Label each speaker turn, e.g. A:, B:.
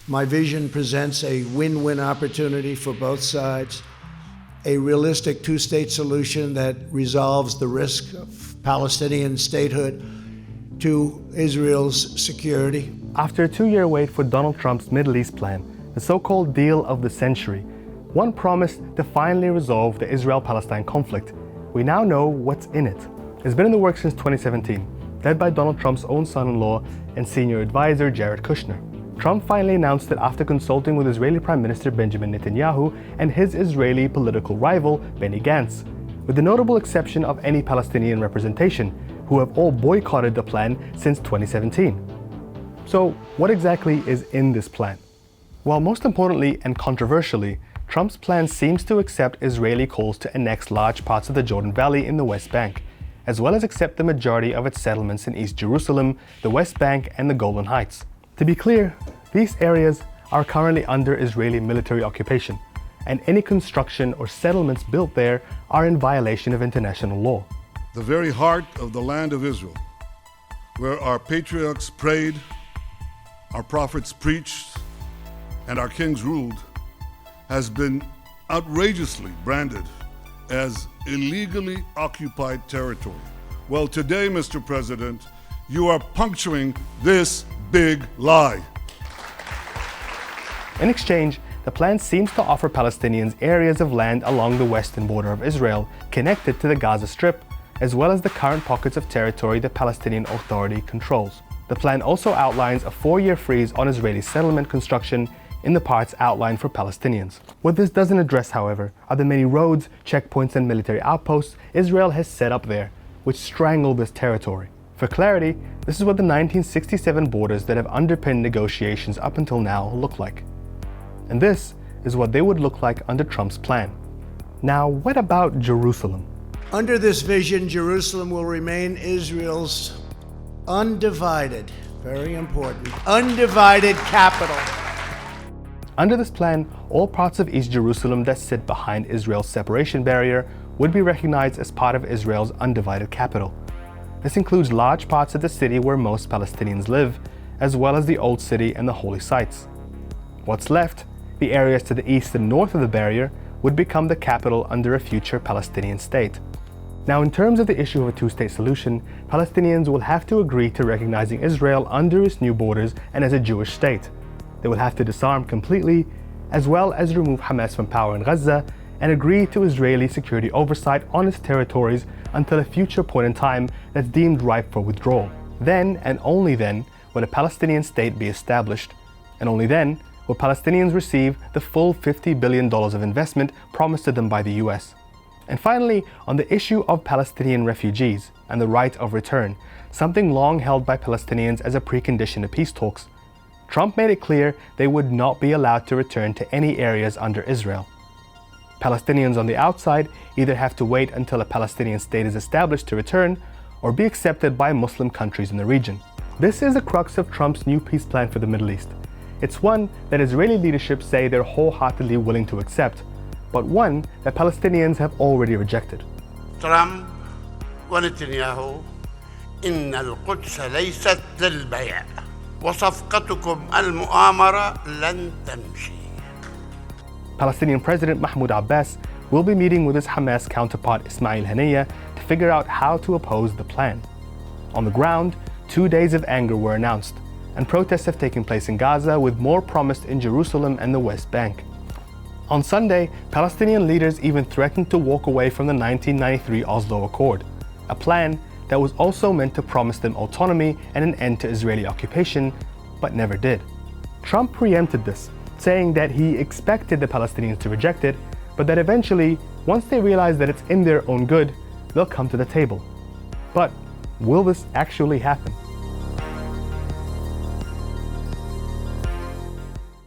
A: My vision presents a win-win opportunity for both sides, a realistic two-state solution that resolves the risk of Palestinian statehood to Israel's security.
B: After a 2-year wait for Donald Trump's Middle East plan, the so-called deal of the century, one promised to finally resolve the Israel-Palestine conflict. We now know what's in it. It's been in the works since 2017, led by Donald Trump's own son-in-law and senior advisor Jared Kushner. Trump finally announced it after consulting with Israeli Prime Minister Benjamin Netanyahu and his Israeli political rival Benny Gantz, with the notable exception of any Palestinian representation, who have all boycotted the plan since 2017. So, what exactly is in this plan? Well, most importantly and controversially, Trump's plan seems to accept Israeli calls to annex large parts of the Jordan Valley in the West Bank, as well as accept the majority of its settlements in East Jerusalem, the West Bank, and the Golan Heights. To be clear, these areas are currently under Israeli military occupation, and any construction or settlements built there are in violation of international law.
C: The very heart of the land of Israel, where our patriarchs prayed, our prophets preached, and our kings ruled, has been outrageously branded as illegally occupied territory. Well, today, Mr. President, you are puncturing this big lie.
B: In exchange, the plan seems to offer Palestinians areas of land along the western border of Israel, connected to the Gaza Strip, as well as the current pockets of territory the Palestinian Authority controls. The plan also outlines a 4-year freeze on Israeli settlement construction in the parts outlined for Palestinians. What this doesn't address, however, are the many roads, checkpoints, and military outposts Israel has set up there, which strangle this territory. For clarity, this is what the 1967 borders that have underpinned negotiations up until now look like. And this is what they would look like under Trump's plan. Now, what about Jerusalem?
A: Under this vision, Jerusalem will remain Israel's undivided, very important, undivided capital.
B: Under this plan, all parts of East Jerusalem that sit behind Israel's separation barrier would be recognized as part of Israel's undivided capital. This includes large parts of the city where most Palestinians live, as well as the Old City and the holy sites. What's left, the areas to the east and north of the barrier, would become the capital under a future Palestinian state. Now, in terms of the issue of a two-state solution, Palestinians will have to agree to recognizing Israel under its new borders and as a Jewish state. They will have to disarm completely, as well as remove Hamas from power in Gaza and agree to Israeli security oversight on its territories until a future point in time that's deemed ripe for withdrawal. Then, and only then, will a Palestinian state be established, and only then will Palestinians receive the full $50 billion of investment promised to them by the US. And finally, on the issue of Palestinian refugees and the right of return, something long held by Palestinians as a precondition to peace talks, Trump made it clear they would not be allowed to return to any areas under Israel. Palestinians on the outside either have to wait until a Palestinian state is established to return, or be accepted by Muslim countries in the region. This is the crux of Trump's new peace plan for the Middle East. It's one that Israeli leadership say they're wholeheartedly willing to accept, but one that Palestinians have already rejected.
D: Trump ونتنياهو إن القدس ليست للبيع وصفقتكم المؤامرة لن تمشي.
B: Palestinian President Mahmoud Abbas will be meeting with his Hamas counterpart Ismail Haniyeh to figure out how to oppose the plan. On the ground, 2 days of anger were announced, and protests have taken place in Gaza, with more promised in Jerusalem and the West Bank. On Sunday, Palestinian leaders even threatened to walk away from the 1993 Oslo Accord, a plan that was also meant to promise them autonomy and an end to Israeli occupation, but never did. Trump preempted this, saying that he expected the Palestinians to reject it, but that eventually, once they realize that it's in their own good, they'll come to the table. But will this actually happen?